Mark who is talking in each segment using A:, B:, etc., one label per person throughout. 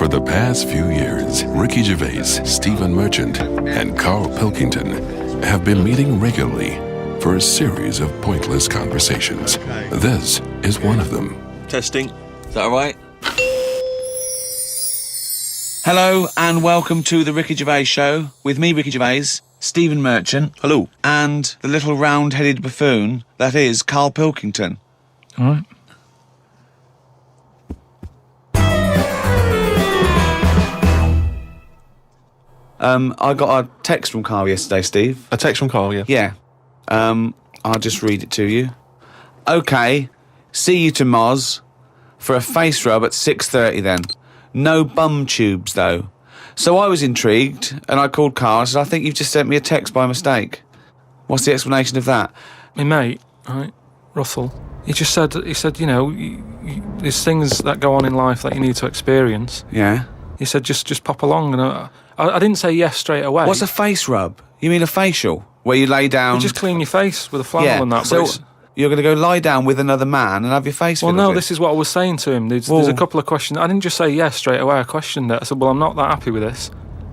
A: For the past few years, Ricky Gervais, Stephen Merchant, and Carl Pilkington have been meeting regularly for a series of pointless conversations. This is one of them.
B: Testing. Is that all right?
C: Hello and welcome to the Ricky Gervais Show with me, Ricky Gervais, Stephen Merchant.
B: Hello.
C: And the little round-headed buffoon that is Carl Pilkington.
D: All right.
C: I got a text from Carl yesterday, Steve.
D: A text from Carl, yeah.
C: Yeah. I'll just read it to you. Okay, see you to Moz for a face rub at 6:30 then. No bum tubes, though. So I was intrigued, and I called Carl and said, I think you've just sent me a text by mistake. What's the explanation of that?
D: My mate, right, Russell, he said, you know, there's things that go on in life that you need to experience.
C: Yeah?
D: He said, just pop along, and I didn't say yes straight away.
C: What's a face rub? You mean a facial? Where you lay down...
D: You just clean your face with a flannel and that.
C: So you're going to go lie down with another man and have your face
D: Well, no, this is what I was saying to him. There's a couple of questions. I didn't just say yes straight away. I questioned it. I said, well, I'm not that happy with this.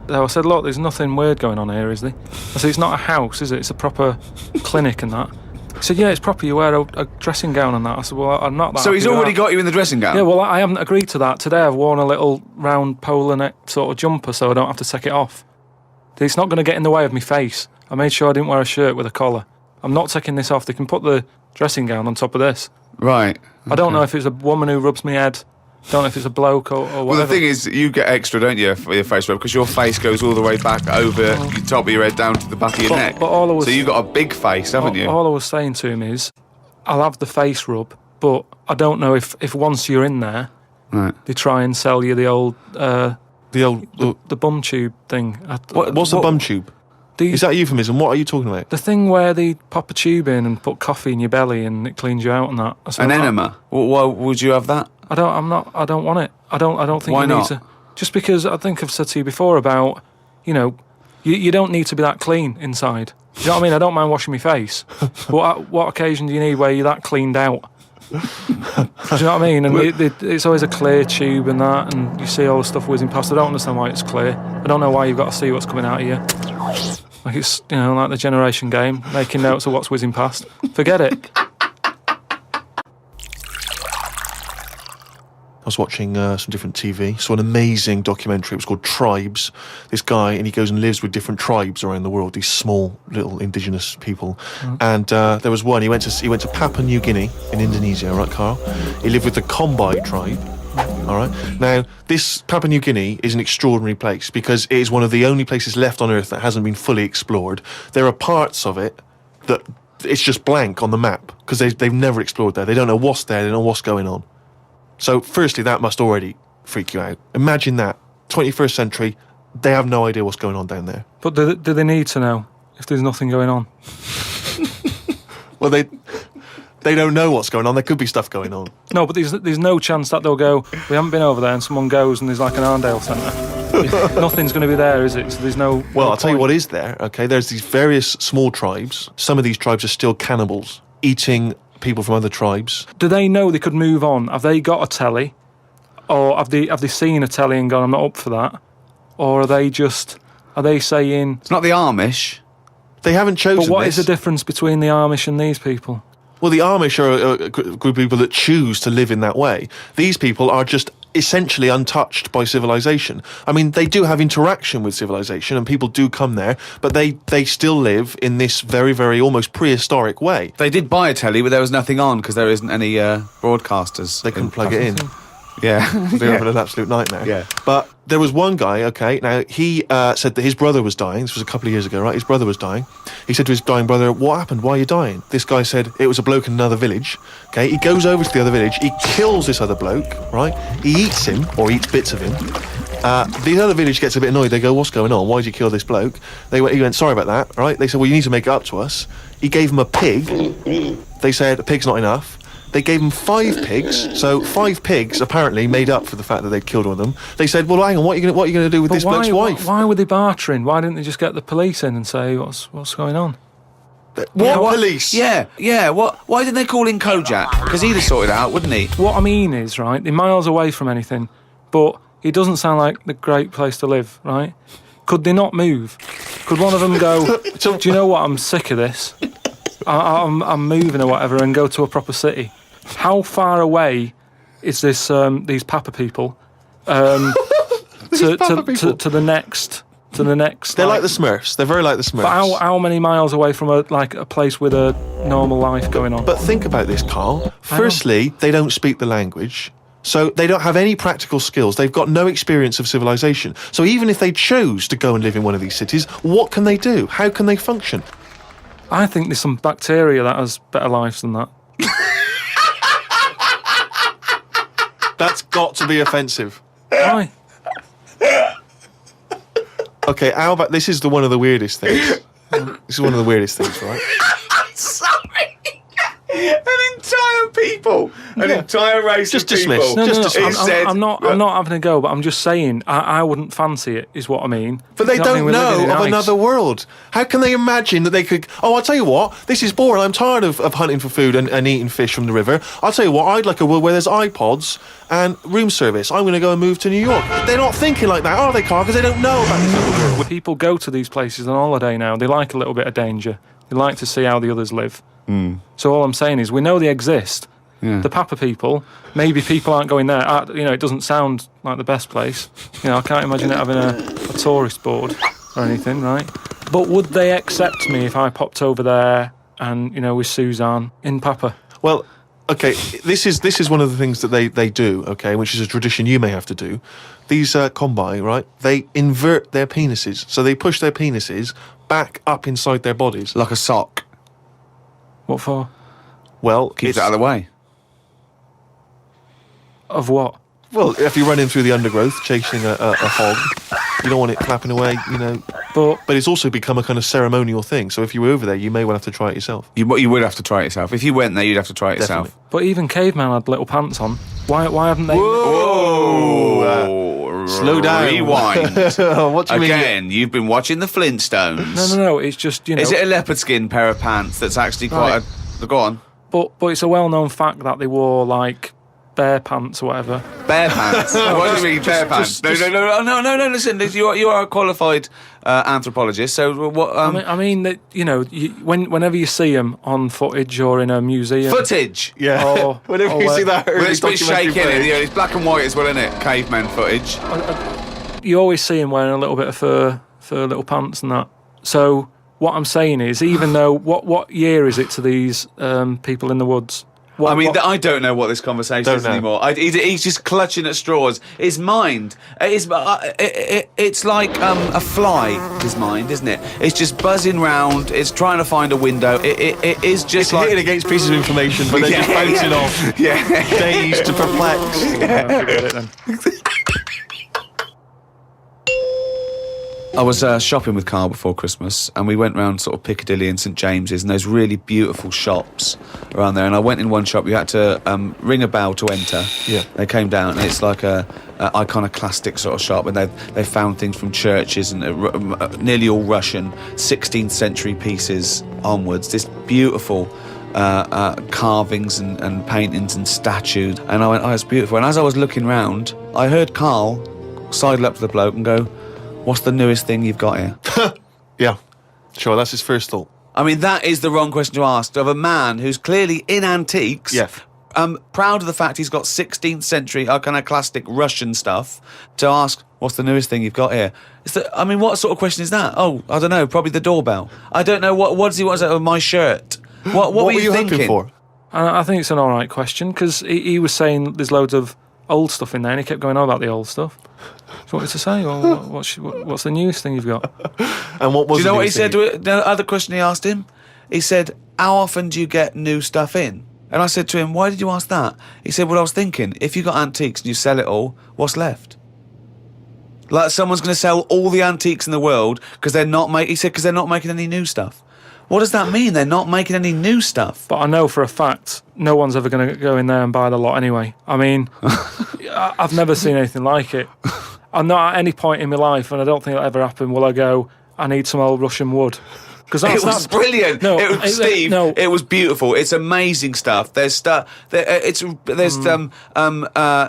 D: So I said, look, there's nothing weird going on here, is there? I said, it's not a house, is it? It's a proper clinic and that. He said, yeah, it's proper. You wear a dressing gown and that. I said, well, I'm not that
C: So he's
D: happy with
C: already
D: that.
C: got you in the dressing gown?
D: Yeah, well, I haven't agreed to that. Today I've worn a little round polar neck sort of jumper so I don't have to take it off. It's not going to get in the way of my face. I made sure I didn't wear a shirt with a collar. I'm not taking this off. They can put the dressing gown on top of this.
C: Right. Okay.
D: I don't know if it's a woman who rubs my head. Don't know if it's a bloke or whatever.
C: Well, the thing is, you get extra, don't you, for your face rub, because your face goes all the way back over the top of your head down to the back of your neck.
D: But all I was,
C: so you've got a big face, haven't you?
D: All I was saying to him is, I'll have the face rub, but I don't know if once you're in there,
C: right,
D: they try and sell you the bum tube thing.
E: What's the bum tube? Is that a euphemism? What are you talking about?
D: The thing where they pop a tube in and put coffee in your belly and it cleans you out and that.
C: An enema? Why would you have that?
D: I don't want it. I don't think
C: Why
D: you
C: not?
D: need to. Just because I think I've said to you before about, you know, you don't need to be that clean inside. Do you know what I mean? I don't mind washing my face. But what occasion do you need where you're that cleaned out? Do you know what I mean? And it's always a clear tube and that, and you see all the stuff whizzing past. I don't understand why it's clear. I don't know why you've got to see what's coming out of you. Like it's, you know, like the generation game, making notes of what's whizzing past. Forget it.
E: I was watching some different TV, saw an amazing documentary. It was called Tribes. This guy, and he goes and lives with different tribes around the world, these small little indigenous people. And there was one, he went to Papua New Guinea in Indonesia, right, Carl? He lived with the Kombai tribe. All right. Now, this Papua New Guinea is an extraordinary place because it is one of the only places left on Earth that hasn't been fully explored. There are parts of it that it's just blank on the map because they've never explored there. They don't know what's there. They don't know what's going on. So, firstly, that must already freak you out. Imagine that. 21st century, they have no idea what's going on down there.
D: But do they need to know if there's nothing going on?
E: Well, they don't know what's going on. There could be stuff going on.
D: No, but there's no chance that they'll go, we haven't been over there, and someone goes and there's like an Arndale centre. Nothing's going to be there, is it? So there's no...
E: Well,
D: no
E: I'll tell you
D: point.
E: what is there, okay? There's these various small tribes. Some of these tribes are still cannibals, eating people from other tribes.
D: Do they know they could move on? Have they got a telly? Or have they seen a telly and gone, I'm not up for that? Or are they saying...
C: It's not the Amish.
E: They haven't chosen
D: But what
E: this.
D: is the difference between the Amish and these people?
E: Well, the Amish are a group of people that choose to live in that way. These people are just essentially untouched by civilization. I mean, they do have interaction with civilization and people do come there, but they still live in this very, very almost prehistoric way.
C: They did buy a telly, but there was nothing on because there isn't any broadcasters.
E: They couldn't plug it in.
C: Yeah.
E: They're having an absolute nightmare.
C: Yeah.
E: But there was one guy, okay, now he said that his brother was dying. This was a couple of years ago, right? His brother was dying. He said to his dying brother, what happened? Why are you dying? This guy said, it was a bloke in another village. Okay, he goes over to the other village. He kills this other bloke, right? He eats him, or eats bits of him. The other village gets a bit annoyed. They go, what's going on? Why did you kill this bloke? He went, sorry about that, right? They said, well, you need to make it up to us. He gave him a pig. They said, a pig's not enough. They gave him 5 pigs, so 5 pigs apparently made up for the fact that they'd killed one of them. They said, well, hang on, what are you going to do with this bloke's wife?
D: Why were they bartering? Why didn't they just get the police in and say, what's going on?
E: What police?
C: Yeah. Why didn't they call in Kojak? Because he'd have sorted it out, wouldn't he?
D: What I mean is, right, they're miles away from anything, but It doesn't sound like the great place to live, right? Could they not move? Could one of them go, do you know what, I'm sick of this. I'm moving or whatever, and go to a proper city. How far away is this? These Papa people to the next.
E: They're like the Smurfs. They're very like the Smurfs.
D: But how many miles away from a place with a normal life going on?
E: But think about this, Carl. Firstly, they don't speak the language, so they don't have any practical skills. They've got no experience of civilization. So even if they chose to go and live in one of these cities, what can they do? How can they function?
D: I think there's some bacteria that has better lives than that.
E: That's got to be offensive.
D: Why?
E: Okay, how about this? Is one of the weirdest things. This is one of the weirdest things, right?
C: Sorry. An entire people, an entire race
E: Just
C: of people.
E: dismiss.
D: No,
E: Just dismiss.
D: I'm not having a go, but I'm just saying I wouldn't fancy it, is what I mean.
E: But they
D: You know what I
E: don't
D: mean? We're living
E: know
D: in
E: of
D: ice.
E: another world. How can they imagine that they could... Oh, I'll tell you what, this is boring. I'm tired of hunting for food and eating fish from the river. I'll tell you what, I'd like a world where there's iPods and room service. I'm going to go and move to New York. They're not thinking like that, are they, Carl? Because they don't know about this other world.
D: People go to these places on holiday now. They like a little bit of danger. They like to see how the others live. So all I'm saying is we know they exist. The Papa people, maybe people aren't going there. It doesn't sound like the best place. I can't imagine it having a tourist board or anything, right? But would they accept me if I popped over there and, with Suzanne in Papa?
E: Well, okay, this is one of the things that they do, okay, which is a tradition you may have to do. These Kombai, right, they invert their penises. So they push their penises back up inside their bodies.
C: Like a sock.
D: What for?
E: Well,
C: Keep it out of the way.
D: Of what?
E: Well, if you're running through the undergrowth chasing a hog, you don't want it flapping away,
D: But
E: it's also become a kind of ceremonial thing. So if you were over there, you may well have to try it yourself.
C: You would have to try it yourself. If you went there, you'd have to try it yourself.
E: Definitely.
D: But even caveman had little pants on. Why haven't they?
C: Whoa!
E: Slow down.
C: Rewind.
E: What do you mean?
C: Again, you've been watching the Flintstones.
D: No. It's just
C: Is it a leopard skin pair of pants that's actually quite a... Go on.
D: But it's a well-known fact that they wore like bear pants or whatever.
C: Bare pants. What do you mean, bare pants? No. Listen, you are a qualified anthropologist. So what?
D: I mean that whenever you see them on footage or in a museum,
C: footage.
E: Yeah.
D: Or-
E: Whenever
D: or
E: you see
D: like-
E: that early
C: Well, it's a bit
E: documentary
C: shaky,
E: footage.
C: it's black and white as well, isn't it? Caveman footage.
D: you always see them wearing a little bit of fur little pants and that. So what I'm saying is, even though what year is it to these people in the woods?
C: I don't know what this conversation is anymore. He's just clutching at straws. His mind, it's like a fly. His mind, isn't it? It's just buzzing round. It's trying to find a window. It is just
E: It's
C: like
E: hitting against pieces of information, but then just bouncing off.
C: Yeah.
E: Dazed to perplexed.
D: Forget it then.
C: I was shopping with Carl before Christmas, and we went round sort of Piccadilly and St James's, and there's really beautiful shops around there. And I went in one shop. You had to ring a bell to enter.
E: Yeah.
C: They came down, and it's like a iconoclastic sort of shop, and they found things from churches and nearly all Russian 16th century pieces onwards. This beautiful carvings and paintings and statues. And I went, oh, it's beautiful. And as I was looking round, I heard Carl sidle up to the bloke and go, what's the newest thing you've got here?
E: Yeah, sure, that's his first thought.
C: I mean, that is the wrong question to ask of a man who's clearly in antiques.
E: Yeah.
C: Proud of the fact he's got 16th century iconoclastic Russian stuff, to ask, what's the newest thing you've got here? What sort of question is that? Oh, I don't know, probably the doorbell. I don't know, what does he want out of my shirt? What were you thinking?
E: hoping for?
D: I think it's an all right question, because he was saying there's loads of old stuff in there, and he kept going on about the old stuff. So what was to say? Well, what's the newest thing you've got?
E: And what was
C: Do you know
E: the
C: what he
E: newest
C: said
E: thing?
C: to it? The other question he asked him? He said, how often do you get new stuff in? And I said to him, why did you ask that? He said, well, I was thinking, if you got antiques and you sell it all, what's left? Like someone's going to sell all the antiques in the world because they're not making any new stuff. What does that mean? They're not making any new stuff.
D: But I know for a fact no one's ever going to go in there and buy the lot anyway. I mean, I've never seen anything like it. I'm not at any point in my life, and I don't think it'll ever happen, will I go, I need some old Russian wood. Because
C: It was brilliant.
D: No,
C: it was, Steve.
D: no.
C: It was beautiful. It's amazing stuff. There's stuff. There's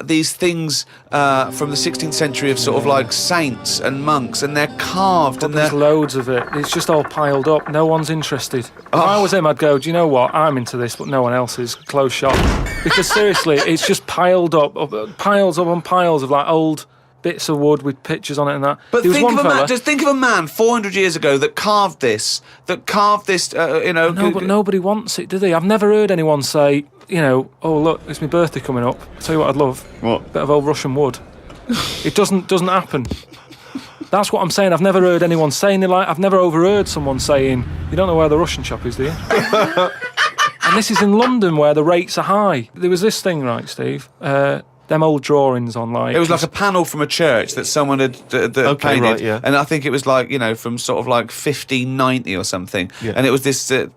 C: these things from the 16th century of sort of like saints and monks, and they're carved
D: But
C: and
D: there's
C: they're.
D: loads of it. It's just all piled up. No one's interested. If
C: Oh.
D: I was him, I'd go, do you know what? I'm into this, but no one else is. Close shop. Because seriously, it's just piled up, piles on piles of like old bits of wood with pictures on it and that.
C: But
D: There was
C: think
D: one
C: of a
D: fella,
C: man. Just think of a man 400 years ago that carved this.
D: No, but nobody wants it, do they? I've never heard anyone say, oh look, it's my birthday coming up. I'll tell you what I'd love.
C: What?
D: Bit of old Russian wood. It doesn't happen. That's what I'm saying. I've never heard anyone saying it. Like, I've never overheard someone saying, you don't know where the Russian shop is, do you? And this is in London where the rates are high. There was this thing, right, Steve? Them old drawings on like...
C: It was like a panel from a church that someone had painted,
E: right, yeah.
C: and I think it was like from sort of like 1590 or something.
E: Yeah.
C: And it was this a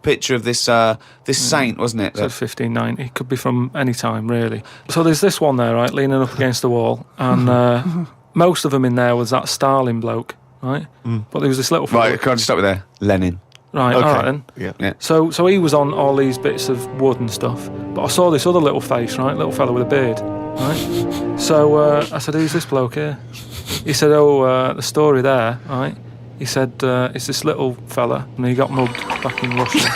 C: picture of this saint, wasn't it?
D: So 1590. It could be from any time, really. So there's this one there, right, leaning up against the wall, and most of them in there was that Stalin bloke, right? But there was this little fella.
C: Right, can I just stop you there? Lenin.
D: Right,
E: Okay.
D: all right then.
E: Yeah.
C: Yeah.
D: So he was on all these bits of wood and stuff, but I saw this other little face, right, little fella with a beard, right? So I said, who's this bloke here? He said, the story there, right? He said, it's this little fella, and he got mugged back in Russia.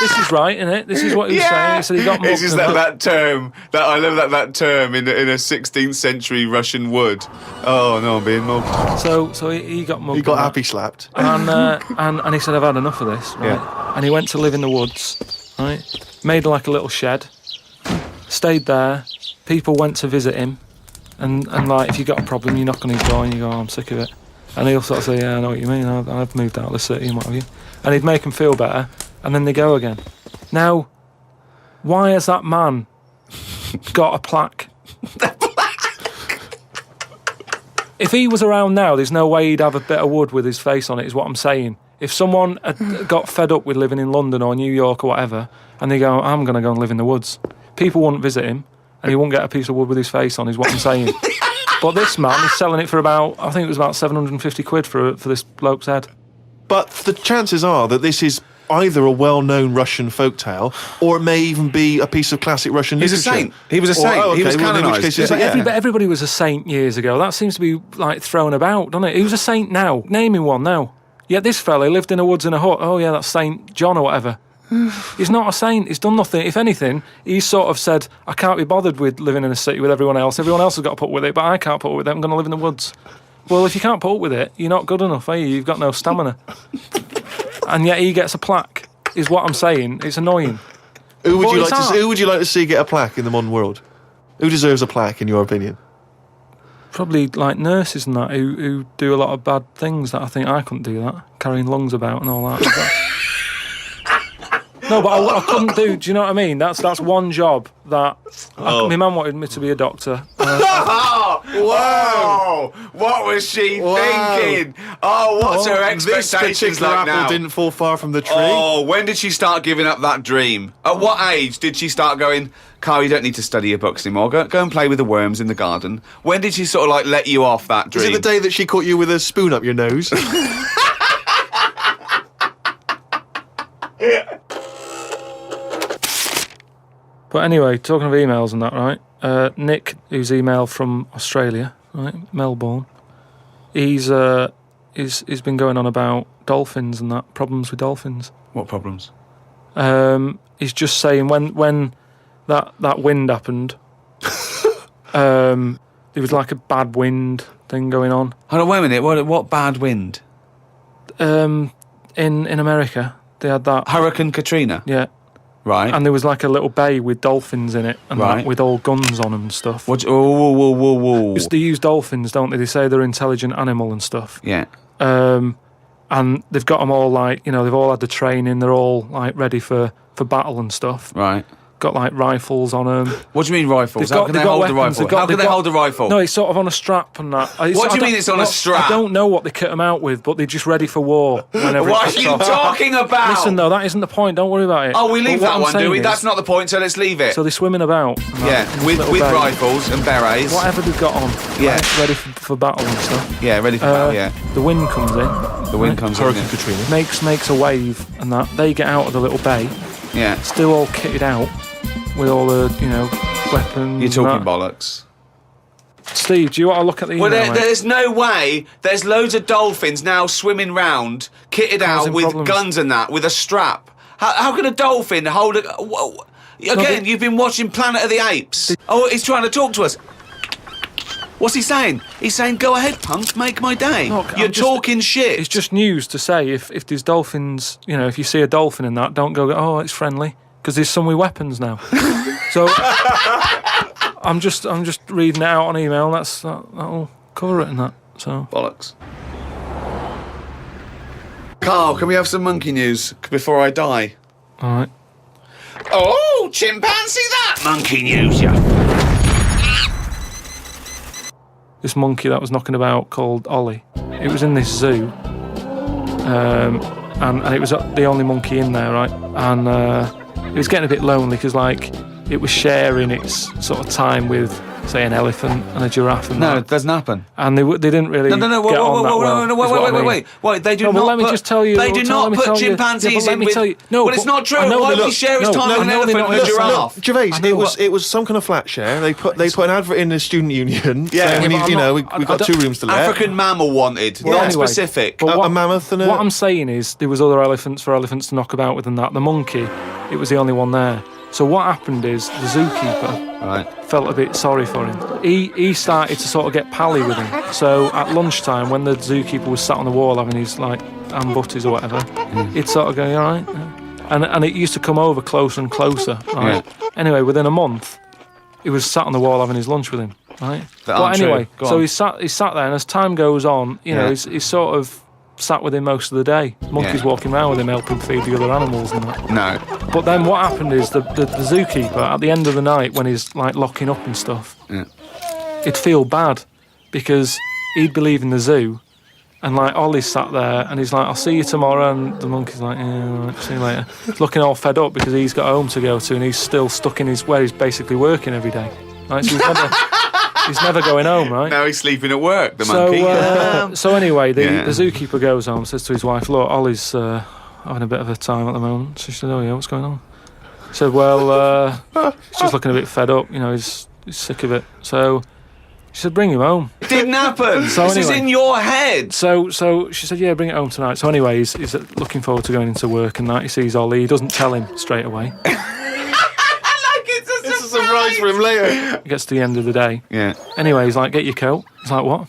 D: This is right, isn't it? This is what he was saying. He said he got mugged.
C: It's just that term. I love that term in a 16th century Russian wood. Oh no, I'm being mugged.
D: So he got mugged.
E: He got
D: and
E: happy slapped.
D: and he said, I've had enough of this, right?
C: Yeah.
D: And he went to live in the woods, right? Made like a little shed, stayed there. People went to visit him, and like, if you got a problem, you knock on his door and you go, I'm sick of it. And he'll sort of say, yeah, I know what you mean, I've moved out of the city and what have you. And he'd make them feel better, and then they go again. Now, why has that man got a plaque? If he was around now, there's no way he'd have a bit of wood with his face on it, is what I'm saying. If someone had got fed up with living in London or New York or whatever, and they go, I'm going to go and live in the woods, people wouldn't visit him, and he wouldn't get a piece of wood with his face on, is what I'm saying. But this man is selling it for about, I think it was about 750 quid for this bloke's head.
E: But the chances are that this is either a well-known Russian folktale, or it may even be a piece of classic Russian
C: He's a
E: literature.
C: saint. He was a saint.
E: Oh, okay.
C: He was
E: Well, in which
C: canonised.
E: case it's
C: Yeah.
E: like,
D: Everybody was a saint years ago. That seems to be like thrown about, doesn't it? Who's a saint now? Name him one now. Yet this fella lived in the woods in a hut. Oh yeah, that's Saint John or whatever. He's not a saint. He's done nothing. If anything, he's sort of said, I can't be bothered with living in a city with everyone else. Everyone else has got to put up with it, but I can't put up with it. I'm going to live in the woods. Well, if you can't put up with it, you're not good enough, are you? You've got no stamina. And yet he gets a plaque, is what I'm saying. It's annoying.
E: Who would
D: Well,
E: you
D: it's
E: like to?
D: art.
E: Who would you like to see get a plaque in the modern world? Who deserves a plaque, in your opinion?
D: Probably like nurses and that who do a lot of bad things that I think I couldn't do that, carrying lungs about and all that. No, but I couldn't do. Do you know what I mean? That's one job that my mum wanted me to be a doctor.
C: Whoa! What was she thinking? Oh, what's her
E: This
C: expectations
E: particular
C: like
E: apple
C: now?
E: didn't fall far from the tree.
C: Oh, when did she start giving up that dream? At what age did she start going, Carl, you don't need to study your books anymore. Go and play with the worms in the garden. When did she sort of like let you off that
E: Is
C: dream?
E: it the day that she caught you with a spoon up your nose?
D: But anyway, talking of emails and that, right? Nick, who's emailed from Australia, right, Melbourne, he's been going on about dolphins and that, problems with dolphins.
C: What problems?
D: He's just saying when that wind happened, there was like a bad wind thing going on.
C: Hold on, wait a minute. What bad wind?
D: In America, they had that.
C: Hurricane Katrina.
D: Yeah.
C: Right.
D: And there was like a little bay with dolphins in it, and
C: Right.
D: that, with all guns on them and stuff.
C: What? Whoa.
D: They use dolphins, don't they? They say they're an intelligent animal and stuff.
C: Yeah.
D: And they've got them all like, they've all had the training. They're all like ready for battle and stuff.
C: Right.
D: Got like rifles on them.
C: What do you mean rifles?
D: They've
C: How can
D: they've
C: they
D: got
C: hold a
D: weapons,
C: rifle? How can they hold a rifle?
D: No, it's sort of on a strap and that.
C: What do you mean it's on a strap?
D: I don't know what they kit them out with, but they're just ready for war. Whenever
C: What
D: it
C: are
D: kicks
C: you
D: off.
C: talking about?
D: Listen, though, that isn't the point. Don't worry about it.
C: Oh, we
D: But
C: leave
D: what
C: that
D: I'm
C: one, do
D: saying
C: we?
D: is-
C: That's not the point, so let's leave it.
D: So they're swimming about. and that,
C: Yeah,
D: in this
C: with
D: little bay.
C: rifles and berets.
D: Whatever they've got on.
C: Yeah.
D: Right, ready for battle and stuff.
C: Yeah, ready for battle, yeah.
D: The wind comes in.
C: The wind comes in.
E: Hurricane
C: Yeah.
E: Katrina.
D: makes a wave, and that they get out of the little bay,
C: Yeah.
D: still all kitted out with all the weapons.
C: You're talking
D: and that.
C: bollocks.
D: Steve, do you want to look at the email?
C: Well,
D: mate?
C: there's no way. There's loads of dolphins now swimming round, kitted out
D: Causing
C: with
D: problems.
C: guns and that, with a strap. How can a dolphin hold a... Whoa. Again, you've been watching Planet of the Apes. Oh, he's trying to talk to us. What's he saying? He's saying, go ahead, punk, make my day.
D: Look,
C: You're
D: I'm just-
C: talking shit.
D: It's just news to say if there's dolphins, if you see a dolphin in that, don't go, oh, it's friendly, because there's some with weapons now. So I'm just reading it out on email. That'll cover it and that. So
C: Bollocks. Carl, can we have some monkey news before I die?
D: all right.
C: Oh, chimpanzee that! Monkey news, yeah.
D: This monkey that was knocking about called Ollie. It was in this zoo, and it was the only monkey in there, right? And it was getting a bit lonely because it was sharing its sort of time with, say, an elephant and a giraffe and
C: No,
D: that.
C: it doesn't happen.
D: And they didn't really
C: No,
D: get on that well.
C: Wait, they do
D: No, but
C: not
D: let me
C: put,
D: just tell you.
C: They do not put chimpanzees in with...
D: No,
C: well, it's
D: but
C: not true.
D: I know
C: Why
D: they
C: would he
D: don't-
C: share his
D: no,
C: time
D: no,
C: with an
D: I know
C: elephant
D: they're
C: and a
D: not-
C: giraffe?
E: Gervais,
D: I know
E: it was some kind of flat share. They put an advert in the student union.
C: Yeah.
E: saying we
C: Yeah,
E: need,
D: but
E: we've got 2 rooms to let.
C: African mammal wanted,
D: Well,
C: not
D: anyway,
C: specific.
D: but
E: a mammoth and a...
D: What I'm saying is there was other elephants for elephants to knock about with than that. The monkey, it was the only one there. So what happened is the zookeeper
C: Right.
D: felt a bit sorry for him. He started to sort of get pally with him. So at lunchtime, when the zookeeper was sat on the wall having his ham butties or whatever, he'd sort of go, "You all right?" And it used to come over closer and closer. Right. Anyway, within a month, he was sat on the wall having his lunch with him. Right.
C: That
D: But
C: aren't true.
D: anyway,
C: Go
D: so
C: on.
D: he sat there, and as time goes on,
C: Yeah.
D: he's sort of sat with him most of the day. Monkeys
C: Yeah.
D: walking around with him, helping feed the other animals and that.
C: No.
D: But then what happened is the zookeeper, at the end of the night, when he's locking up and stuff,
C: Yeah.
D: he'd feel bad because he'd be leaving the zoo, and Ollie's sat there, and he's like, "I'll see you tomorrow," and the monkey's like, "Yeah, all right, see you later." He's looking all fed up because he's got home to go to, and he's still stuck in where he's basically working every day. Right, so he's never going home, right?
C: Now he's sleeping at work, the monkey.
D: So anyway, the
C: Yeah.
D: zookeeper goes home, says to his wife, "Look, Ollie's having a bit of a time at the moment." So she said, "Oh yeah, what's going on?" He said, "Well, he's just looking a bit fed up. He's sick of it." So she said, "Bring him home."
C: It didn't happen.
D: So
C: this is
D: anyway.
C: in your head.
D: So she said, "Yeah, bring it home tonight." So anyway, he's looking forward to going into work, and that he sees Ollie. He doesn't tell him straight away.
E: It's a surprise for him later.
D: He gets to the end of the day.
C: Yeah.
D: Anyway, he's like, "Get your coat." He's like, "What?"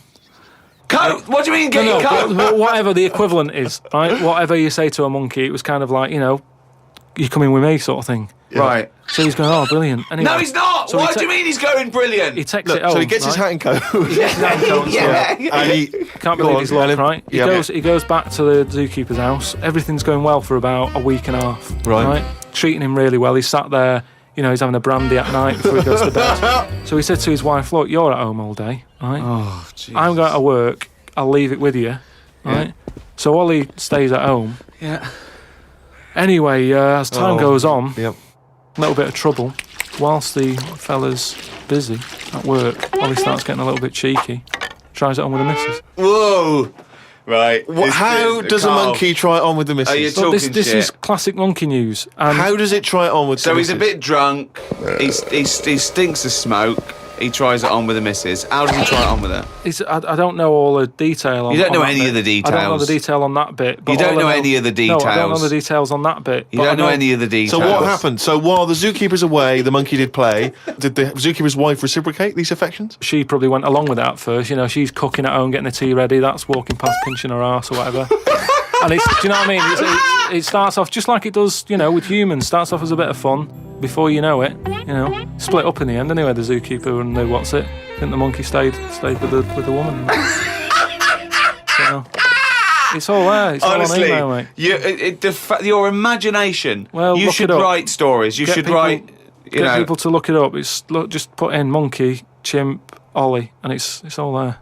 C: Coat? What do you mean, get your coat?
D: but whatever the equivalent is, right? Whatever you say to a monkey, it was kind of like, you're coming with me sort of thing.
C: Right.
D: So he's going, "Oh, brilliant." Anyway,
C: No, he's not.
D: So
C: Why
D: he
C: do you mean he's going brilliant?
D: He takes
E: Look,
D: it home.
E: so he gets his
D: right?
E: hat and coat.
C: yeah.
E: And he
D: Can't
E: Go
D: believe
E: on,
D: his luck,
E: Ellen.
D: right? He
E: Yeah.
D: goes back to the zookeeper's house. Everything's going well for about a week and a half.
E: Right.
D: Treating him really well. He's sat there, he's having a brandy at night before he goes to bed. So he said to his wife, "Look, you're at home all day, right?
C: Oh, jeez.
D: I'm going to work. I'll leave it with you, right?" So Ollie stays at home.
C: Yeah.
D: Anyway, as time goes on,
E: Yep.
D: a little bit of trouble. Whilst the fella's busy at work, Ollie starts getting a little bit cheeky. Tries it on with the missus.
C: Whoa. Right.
E: How does a
C: Carl,
E: monkey try it on with the missus?
C: Are you
D: But this
C: talking shit?
D: is classic monkey news. And
E: How does it try it on with
C: So
E: the
C: he's a
E: missus?
C: bit drunk. He stinks of smoke. He tries it on with the missus. How does he try it on with her?
D: I don't know all the detail on
C: You don't know
D: on that
C: any
D: bit.
C: of the
D: I don't know the
C: details.
D: detail on that bit. But
C: You don't
D: all I
C: know any of the
D: No, I don't know
C: details.
D: the details on that bit.
C: You
D: but I
C: don't know any of the details.
E: So what happened? So while the zookeeper's away, the monkey did play. Did the zookeeper's wife reciprocate these affections?
D: She probably went along with it at first. She's cooking at home, getting the tea ready. That's walking past, pinching her arse or whatever. And do you know what I mean? It starts off just like it does, with humans. Starts off as a bit of fun. Before you know it, split up in the end. Anyway, the zookeeper and the what's it? I think the monkey stayed with the woman. So, it's all there. It's
C: Honestly,
D: all on email, mate.
C: your imagination.
D: Well,
C: you
D: look
C: should
D: it up.
C: write stories. You
D: Get
C: should
D: people-
C: write.
D: Get people to look it up. Just put in monkey, chimp, Ollie, and it's all there.